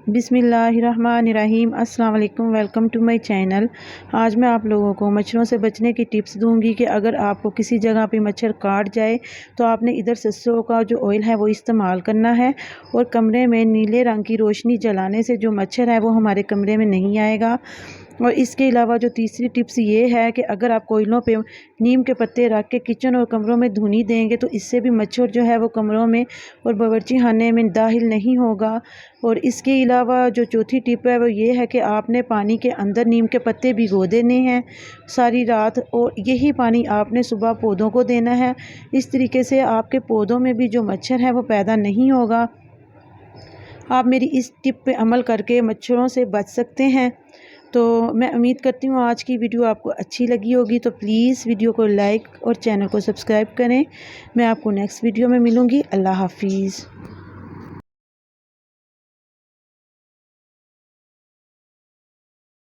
बिस्मिल्लाहिर्रहमानिर्रहीम। अस्सलाम वालेकुम। Welcome to my channel. आज मैं आप लोगों को मच्छरों से बचने की टिप्स दूंगी कि अगर आपको किसी जगह पे मच्छर काट जाए तो आपने इधर सरसों का जो ऑयल है वो इस्तेमाल करना है और कमरे में नीले रंग की रोशनी जलाने से जो मच्छर है वो हमारे कमरे में नहीं आएगा। और इसके अलावा जो तीसरी टिप्स ये है कि अगर आप कोयलों पे नीम के पत्ते रख के किचन और कमरों में धुनी देंगे तो इससे भी मच्छर जो है वो कमरों में और बावर्ची खाने में दाखिल नहीं होगा। और इसके अलावा जो चौथी टिप है वो ये है कि आपने पानी के अंदर नीम के पत्ते भिगो देने हैं सारी रात और यही पानी आपने सुबह पौधों को देना है। इस तरीके से आपके पौधों में भी जो मच्छर है वो पैदा नहीं होगा। आप मेरी इस टिप पे अमल करके मच्छरों से बच सकते हैं। तो मैं उम्मीद करती हूँ आज की वीडियो आपको अच्छी लगी होगी, तो प्लीज़ वीडियो को लाइक और चैनल को सब्सक्राइब करें। मैं आपको नेक्स्ट वीडियो में मिलूँगी। अल्लाह हाफिज़।